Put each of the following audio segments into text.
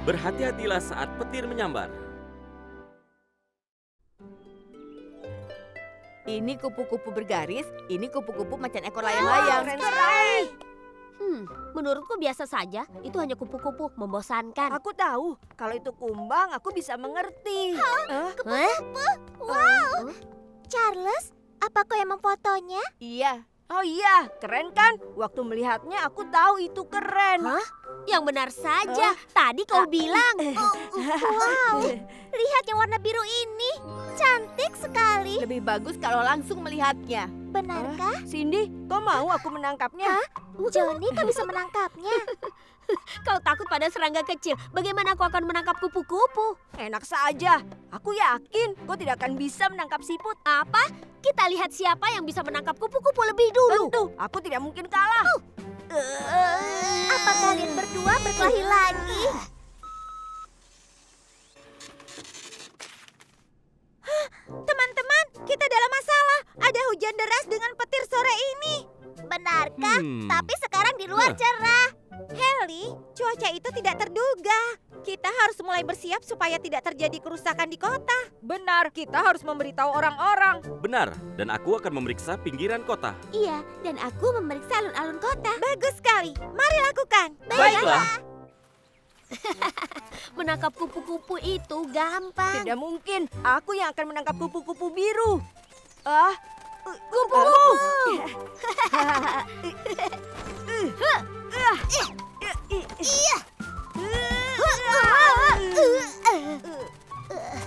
Berhati-hatilah saat petir menyambar. Ini kupu-kupu bergaris, ini kupu-kupu macan ekor layang-layang. Keren sekali. Menurutku biasa saja. Itu hanya kupu-kupu, membosankan. Aku tahu, kalau itu kumbang aku bisa mengerti. Wow, Charles, apa kau yang memfotonya? Iya. Oh iya, keren kan? Waktu melihatnya aku tahu itu keren. Hah? Yang benar saja. Tadi kau bilang. Wow, lihat yang warna biru ini. Cantik sekali. Lebih bagus kalau langsung melihatnya. Benarkah? Cindy, kau mau aku menangkapnya? Johnny, kau bisa menangkapnya. Kau takut pada serangga kecil. Bagaimana kau akan menangkap kupu-kupu? Enak saja. Aku yakin kau tidak akan bisa menangkap siput. Apa? Kita lihat siapa yang bisa menangkap kupu-kupu lebih dulu. Tentu, aku tidak mungkin kalah. Apa kalian berdua berkelahi lagi? Teman-teman, kita dalam masalah. Ada hujan deras dengan petir sore ini. Benarkah? Tapi sekarang di luar cerah. Heli, cuaca itu tidak terduga. Kita harus mulai bersiap supaya tidak terjadi kerusakan di kota. Benar, kita harus memberitahu orang-orang. Benar, dan aku akan memeriksa pinggiran kota. Iya, dan aku memeriksa alun-alun kota. Bagus sekali, mari lakukan. Baiklah. Menangkap kupu-kupu itu gampang. Tidak mungkin, aku yang akan menangkap kupu-kupu biru. Kupu-kupu.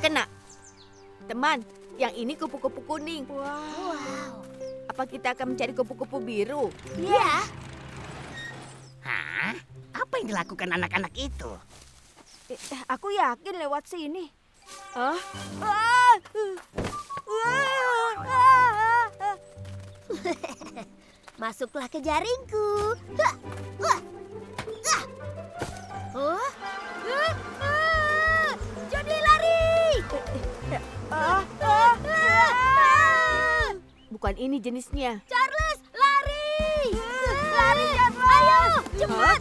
Kena. Teman, yang ini kupu-kupu kuning. Wow. Apa kita akan mencari kupu-kupu biru? Ya. Hah? Apa yang dilakukan anak-anak itu? Aku yakin lewat sini. Masuklah ke jaringku. Johnny lari. Bukan ini jenisnya. Charles, lari! Lari, ayo, cepat!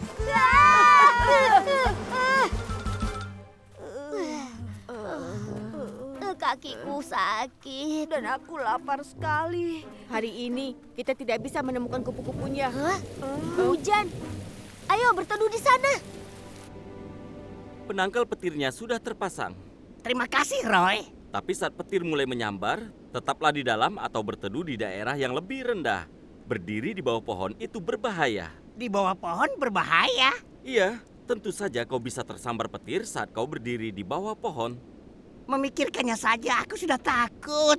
Kakiku sakit. Dan aku lapar sekali. Hari ini kita tidak bisa menemukan kupu-kupunya. Hujan. Ayo berteduh di sana. Penangkal petirnya sudah terpasang. Terima kasih, Roy. Tapi saat petir mulai menyambar, tetaplah di dalam atau berteduh di daerah yang lebih rendah. Berdiri di bawah pohon itu berbahaya. Di bawah pohon berbahaya. Iya, tentu saja kau bisa tersambar petir saat kau berdiri di bawah pohon. Memikirkannya saja aku sudah takut.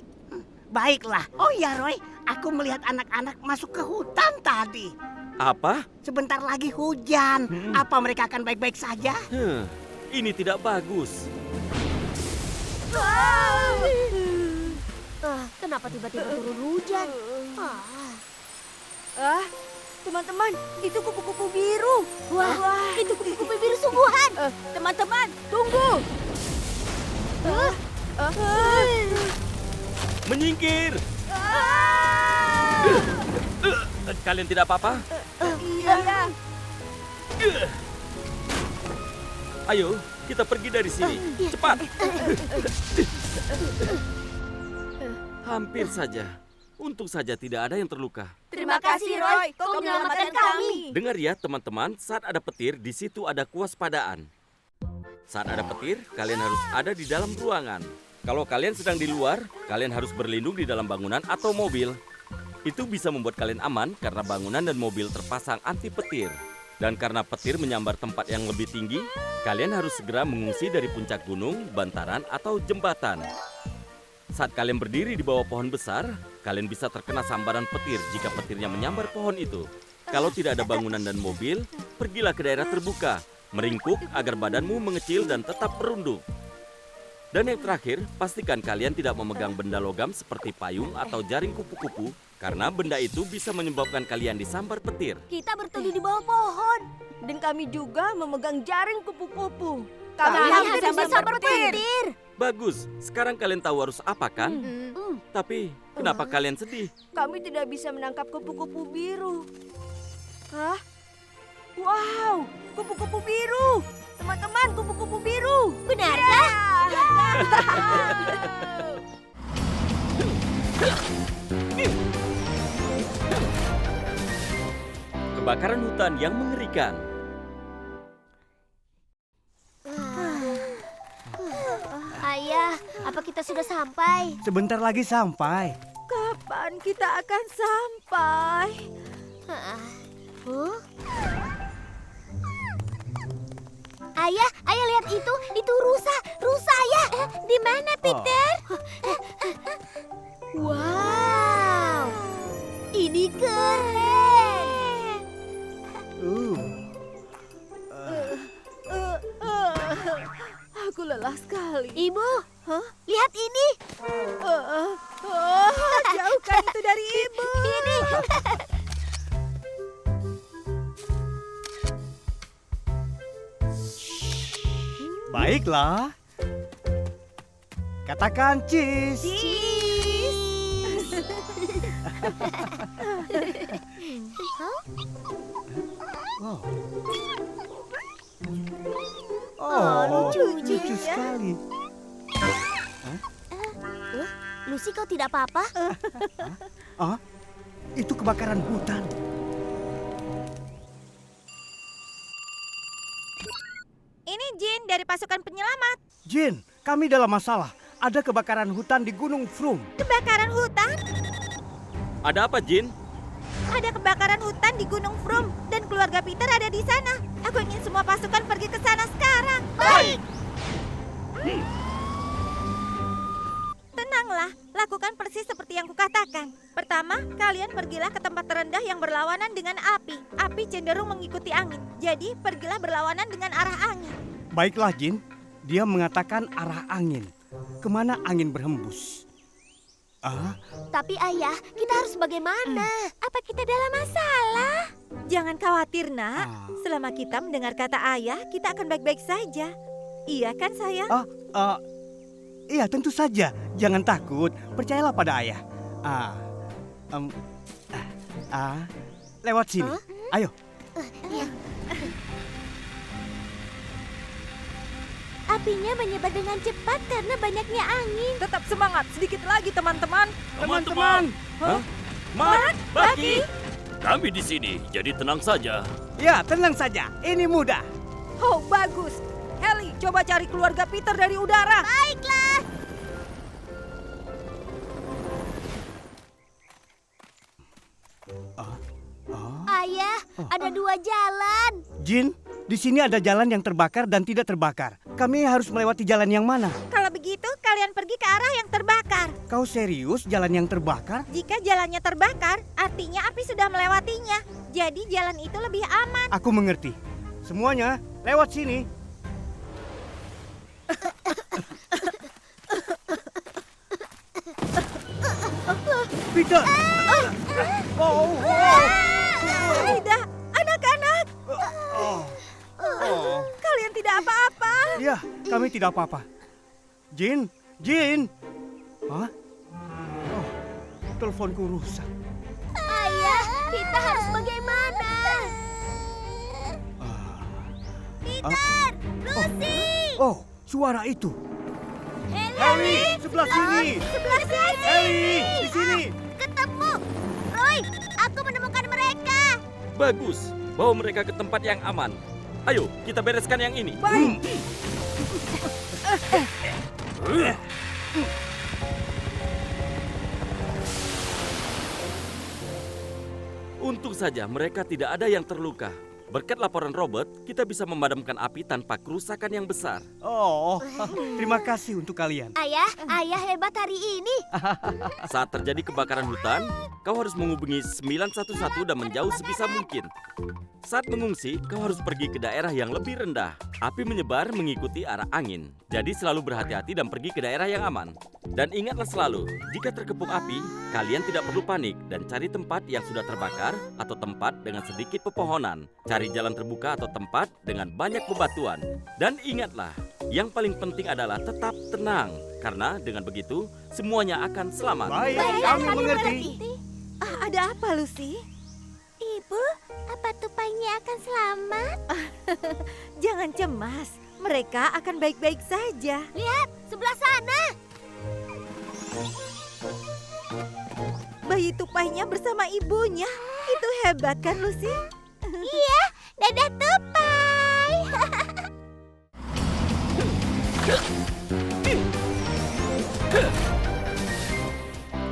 Baiklah. Oh ya, Roy, aku melihat anak-anak masuk ke hutan tadi. Apa? Sebentar lagi hujan. Apa mereka akan baik-baik saja? Ini tidak bagus. Kenapa tiba-tiba turun hujan? Teman-teman, itu kupu-kupu biru. Wah, itu kupu-kupu biru sungguhan. Teman-teman, tunggu. Menyingkir! Kalian tidak apa-apa? Iya. Ayo, kita pergi dari sini. Cepat! Hampir saja. Untung saja tidak ada yang terluka. Terima kasih, Roy. Kau menyelamatkan kami. Dengar ya, teman-teman, saat ada petir, di situ ada kewaspadaan. Saat ada petir, kalian harus ada di dalam ruangan. Kalau kalian sedang di luar, kalian harus berlindung di dalam bangunan atau mobil. Itu bisa membuat kalian aman karena bangunan dan mobil terpasang anti petir. Dan karena petir menyambar tempat yang lebih tinggi, kalian harus segera mengungsi dari puncak gunung, bantaran, atau jembatan. Saat kalian berdiri di bawah pohon besar, kalian bisa terkena sambaran petir jika petirnya menyambar pohon itu. Kalau tidak ada bangunan dan mobil, pergilah ke daerah terbuka. Meringkuk agar badanmu mengecil dan tetap merunduk. Dan yang terakhir, pastikan kalian tidak memegang benda logam seperti payung atau jaring kupu-kupu, karena benda itu bisa menyebabkan kalian disambar petir. Kita berteduh di bawah pohon. Dan kami juga memegang jaring kupu-kupu. Kami Kami bisa bisa berpetir. berpetir. Bagus, sekarang kalian tahu harus apa kan? Tapi, kenapa kalian sedih? Kami tidak bisa menangkap kupu-kupu biru. Hah? Wow, kupu-kupu biru. Teman-teman, kupu-kupu biru. Benarkah? Kebakaran hutan yang mengerikan. Ayah, apa kita sudah sampai? Sebentar lagi sampai. Kapan kita akan sampai? Huh? Ayah, lihat itu rusa ayah. Di mana Peter? Wow, ini keren. Aku lelah sekali. Ibu, lihat ini. Jauhkan itu dari ibu. Ini. Baiklah. Katakan cheese. Lucu sekali. Lucy, kau tidak apa-apa? Itu kebakaran hutan. Ini Jin dari pasukan penyelamat. Jin, kami dalam masalah. Ada kebakaran hutan di Gunung Frum. Kebakaran hutan? Ada apa, Jin? Ada kebakaran hutan di Gunung Frum dan keluarga Peter ada di sana. Aku ingin semua pasukan pergi ke sana sekarang. Baik. Tenanglah, lakukan persis seperti yang kukatakan. Pertama, kalian pergilah ke tempat terendah yang berlawanan dengan api. Api cenderung mengikuti angin, jadi pergilah berlawanan dengan arah angin. Baiklah, Jin. Dia mengatakan arah angin. Kemana angin berhembus? Tapi ayah, kita harus bagaimana? Apa kita dalam masalah? Jangan khawatir, nak. Selama kita mendengar kata ayah, kita akan baik-baik saja. Iya kan, sayang? Iya, tentu saja. Jangan takut. Percayalah pada ayah. Lewat sini. Ayo. Apinya menyebar dengan cepat karena banyaknya angin. Tetap semangat, sedikit lagi teman-teman. Teman-teman. Mat, Baki. Kami di sini, jadi tenang saja. Ya, tenang saja. Ini mudah. Oh, bagus. Ellie, coba cari keluarga Peter dari udara. Baiklah. Ayah, ada dua jalan. Jin, di sini ada jalan yang terbakar dan tidak terbakar. Kami harus melewati jalan yang mana? Kalau begitu, kalian pergi ke arah yang terbakar. Kau serius jalan yang terbakar? Jika jalannya terbakar, artinya api sudah melewatinya. Jadi jalan itu lebih aman. Aku mengerti. Semuanya lewat sini. Peter! Aida, anak-anak, kalian tidak apa-apa. Ya, kami tidak apa-apa. Jin! Hah? Oh, teleponku rusak. Ayah, kita harus bagaimana? Peter, Lucy. Oh, suara itu. Harry, sebelah sini. sebelah sini. Harry, di sini. Ketemu. Roy, aku menemukan mereka. Bagus. Bawa mereka ke tempat yang aman. Ayo, kita bereskan yang ini. Baik. Untung saja mereka tidak ada yang terluka. Berkat laporan Robert, kita bisa memadamkan api tanpa kerusakan yang besar. Oh, terima kasih untuk kalian. Ayah hebat hari ini. Saat terjadi kebakaran hutan, kau harus menghubungi 911 dan menjauh sebisa mungkin. Saat mengungsi, kau harus pergi ke daerah yang lebih rendah. Api menyebar mengikuti arah angin. Jadi selalu berhati-hati dan pergi ke daerah yang aman. Dan ingatlah selalu, jika terkepung api, kalian tidak perlu panik dan cari tempat yang sudah terbakar atau tempat dengan sedikit pepohonan. Cari jalan terbuka atau tempat dengan banyak bebatuan. Dan ingatlah, yang paling penting adalah tetap tenang. Karena dengan begitu, semuanya akan selamat. Baik, kami mengerti. Ada apa, Lucy? Ibu, apa tuh selamat. Jangan cemas, mereka akan baik-baik saja. Lihat, sebelah sana. Bayi tupainya bersama ibunya. Itu hebat kan, Lucy? Iya, dadah tupai.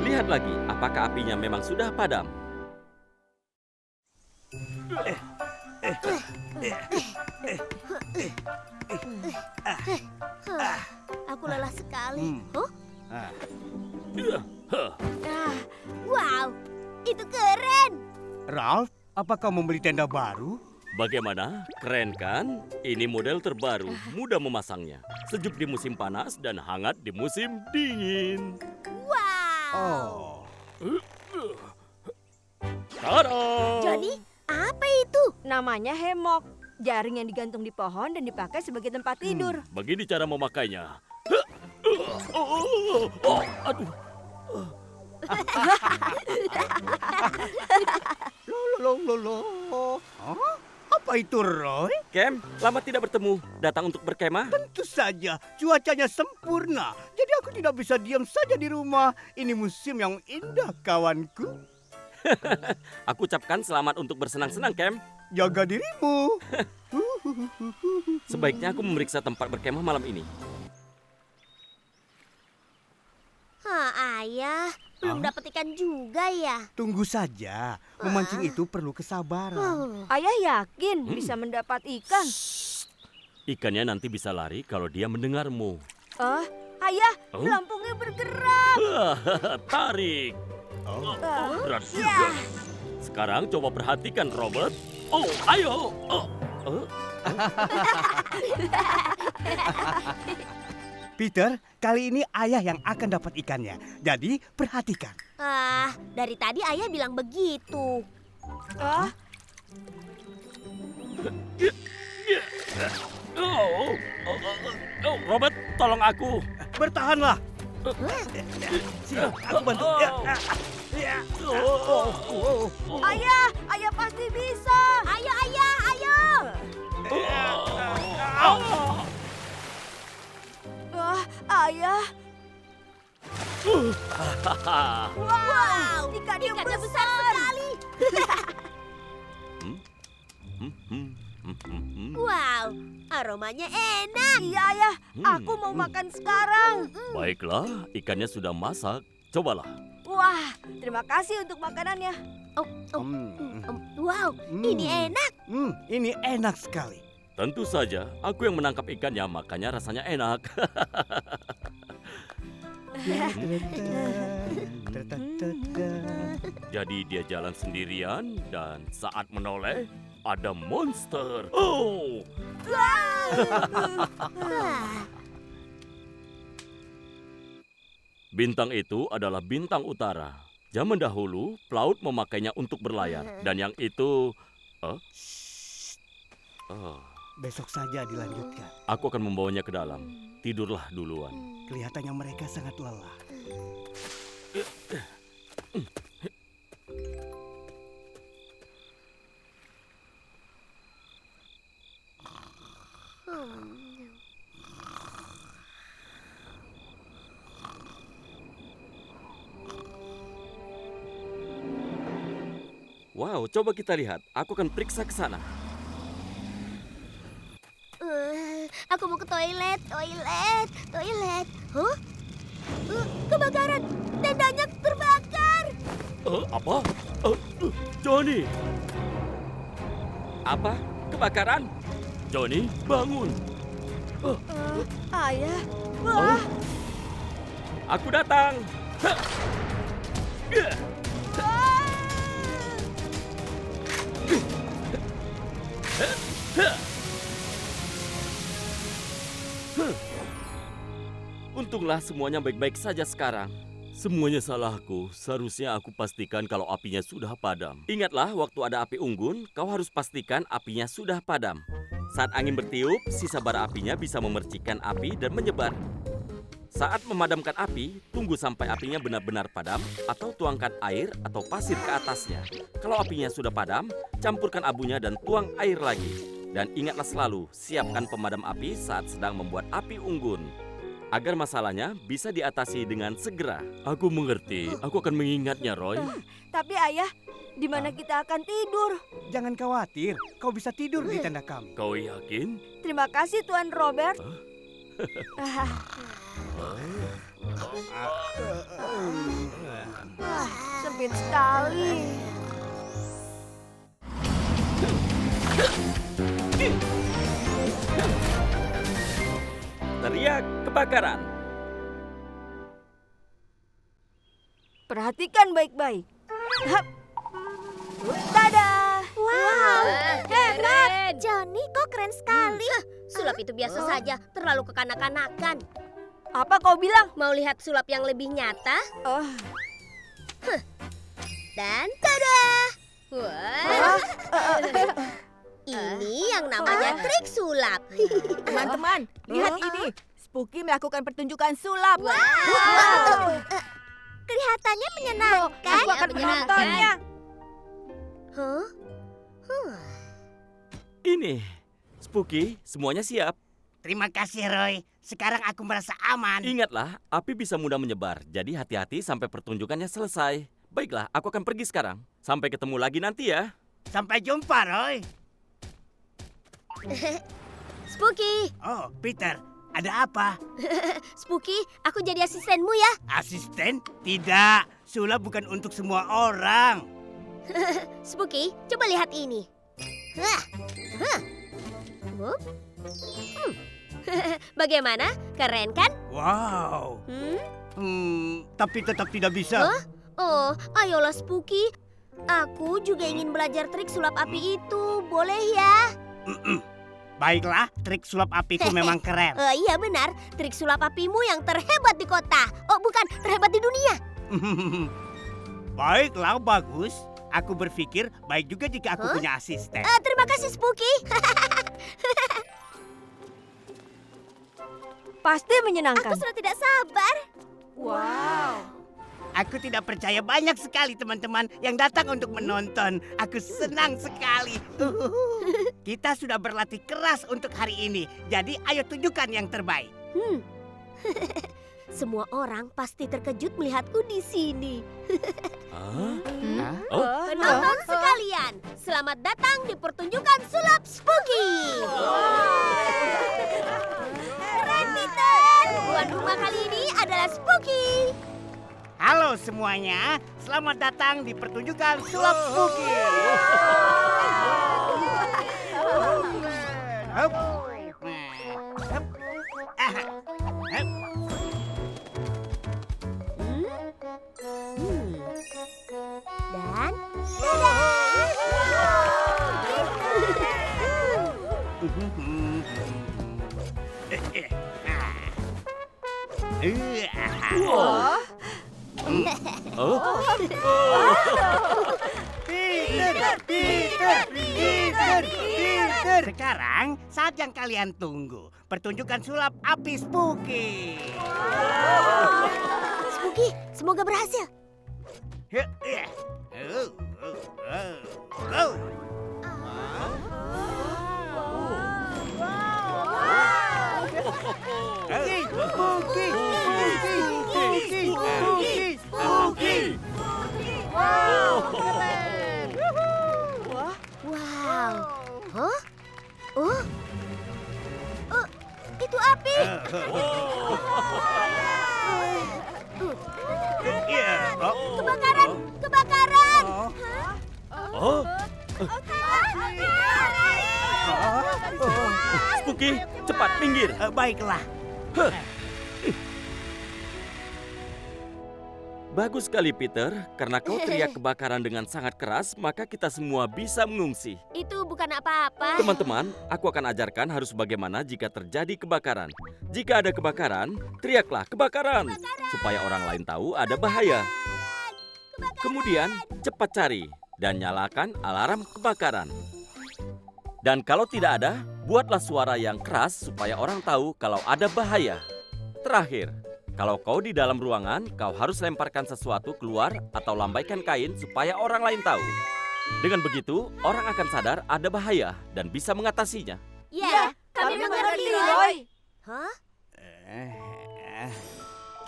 Lihat lagi, apakah apinya memang sudah padam? Aku lelah sekali. Oh, Hah, wow, itu keren. Ralph, apa kau membeli tenda baru? bagaimana? Keren kan? Ini model terbaru, mudah memasangnya. Sejuk di musim panas dan hangat di musim dingin. Wow. Oh, Tada! Johnny, apa itu? Namanya hemok. Jaring yang digantung di pohon dan dipakai sebagai tempat tidur. Begini cara memakainya. Aduh. lo. Hah? Apa itu, Roy? Kem, lama tidak bertemu. Datang untuk berkemah? Tentu saja, cuacanya sempurna. Jadi aku tidak bisa diam saja di rumah. Ini musim yang indah, kawanku. Aku ucapkan selamat untuk bersenang-senang, Kem. Jaga dirimu. Sebaiknya aku memeriksa tempat berkemah malam ini. Ayah, belum dapat ikan juga ya? Tunggu saja, memancing itu perlu kesabaran. Ayah yakin bisa mendapat ikan. Ikannya nanti bisa lari kalau dia mendengarmu. Ayah, Oh? pelampungnya bergerak. Tarik. Oh. Berat juga. Sekarang coba perhatikan, Robert. Oh, ayo. Peter, kali ini ayah yang akan dapat ikannya. Jadi perhatikan. Dari tadi ayah bilang begitu. Robert, tolong aku. Bertahanlah. Sini, aku bantu. Ya. Ayah pasti bisa. Ayo, ayah, ayo. Ayah. Wow, ikannya besar sekali. Wow, aromanya enak. Iya, Ayah. Aku mau makan sekarang. Baiklah, ikannya sudah masak. Cobalah. Wah, terima kasih untuk makanannya. Wow, ini enak. Ini enak sekali. Tentu saja, aku yang menangkap ikannya, makanya rasanya enak. Jadi dia jalan sendirian dan saat menoleh ada monster. Oh, bintang itu adalah bintang utara. Zaman dahulu, pelaut memakainya untuk berlayar. Dan yang itu... Besok saja dilanjutkan. Aku akan membawanya ke dalam. Tidurlah duluan. Kelihatannya mereka sangat lelah. Wow, coba kita lihat. Aku akan periksa ke sana. Aku mau ke toilet. Huh? Kebakaran. Tendanya terbakar. Apa? Johnny! Apa? Kebakaran? Johnny, bangun! Ayah. Aku datang! Untunglah semuanya baik-baik saja sekarang. Semuanya salahku. Seharusnya aku pastikan kalau apinya sudah padam. Ingatlah, waktu ada api unggun, kau harus pastikan apinya sudah padam. Saat angin bertiup, sisa bara apinya bisa memercikan api dan menyebar. Saat memadamkan api, tunggu sampai apinya benar-benar padam atau tuangkan air atau pasir ke atasnya. Kalau apinya sudah padam, campurkan abunya dan tuang air lagi. Dan ingatlah selalu, siapkan pemadam api saat sedang membuat api unggun. Agar masalahnya bisa diatasi dengan segera. Aku mengerti, aku akan mengingatnya, Roy. Tapi ayah, di mana kita akan tidur? Jangan khawatir, kau bisa tidur di tenda kami. Kau yakin? Terima kasih Tuan Robert. Sempit sekali. Teriak kebakaran. Perhatikan baik-baik. Hap. Tada! Wow, Hebat! Johnny kok keren sekali. Sulap itu biasa saja, terlalu kekanak-kanakan. Apa kau bilang? Mau lihat sulap yang lebih nyata? Oh, Dan tada! Wah, ini yang namanya trik sulap. teman-teman, lihat ini. Spooky melakukan pertunjukan sulap. Wow. Kelihatannya menyenangkan. Aku akan menontonnya. Huh? Ini, Spooky, semuanya siap. Terima kasih, Roy. Sekarang aku merasa aman. Ingatlah, api bisa mudah menyebar, jadi hati-hati sampai pertunjukannya selesai. Baiklah, aku akan pergi sekarang. Sampai ketemu lagi nanti ya. Sampai jumpa, Roy. Spooky, Oh, Peter, ada apa? Spooky, aku jadi asistenmu ya. Asisten? Tidak, sulap bukan untuk semua orang. Spooky, coba lihat ini. Hah, hah. Wup. Bagaimana? Keren kan? Wow. Tapi tetap tidak bisa. Hah? Oh, ayolah Spooky. Aku juga ingin belajar trik sulap api itu. Boleh ya? Baiklah, trik sulap apiku memang keren. Iya benar, trik sulap apimu yang terhebat di kota. Oh bukan, terhebat di dunia. Baiklah, bagus. Aku berpikir baik juga jika aku punya asisten. Terima kasih Spooky. Pasti menyenangkan. Aku sudah tidak sabar. Wow. Aku tidak percaya banyak sekali teman-teman yang datang untuk menonton. Aku senang sekali. Kita sudah berlatih keras untuk hari ini. Jadi ayo tunjukkan yang terbaik. Semua orang pasti terkejut melihatku di sini. Penonton sekalian, selamat datang di pertunjukan sulap Spooky. Keren Peter. Tuan rumah kali ini adalah Spooky. Halo semuanya, selamat datang di pertunjukan sulap Spooky. Hup. Hup. Ah. Hup. Dan Peter. Sekarang saat yang kalian tunggu, pertunjukan sulap api Spooky. Spooky, semoga berhasil. Wow. Hah? Oh. Itu api. Kebakaran, kebakaran. Spooky, cepat minggir. Baiklah. Bagus sekali Peter, karena kau teriak kebakaran dengan sangat keras, maka kita semua bisa mengungsi. Itu bukan apa-apa. Teman-teman, aku akan ajarkan harus bagaimana jika terjadi kebakaran. Jika ada kebakaran, teriaklah kebakaran, supaya orang lain tahu ada bahaya. Kemudian, cepat cari dan nyalakan alarm kebakaran. Dan kalau tidak ada, buatlah suara yang keras supaya orang tahu kalau ada bahaya. Terakhir, Kalau kau di dalam ruangan, kau harus lemparkan sesuatu keluar atau lambaikan kain supaya orang lain tahu. Dengan begitu, orang akan sadar ada bahaya dan bisa mengatasinya. Ya, kami mengerti, Roy. Hah?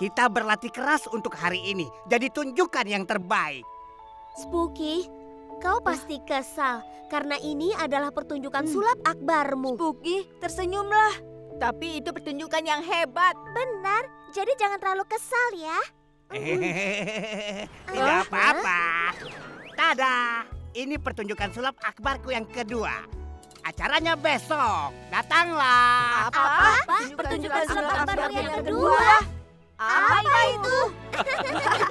Kita berlatih keras untuk hari ini, jadi tunjukkan yang terbaik. Spooky, kau pasti kesal karena ini adalah pertunjukan sulap akbarmu. Spooky, tersenyumlah. Tapi itu pertunjukan yang hebat. Benar, jadi jangan terlalu kesal ya. Tidak apa-apa. Tada, ini pertunjukan sulap akbarku yang kedua. Acaranya besok, datanglah. Apa? Pertunjukan sulap akbarmu yang kedua? Apa itu?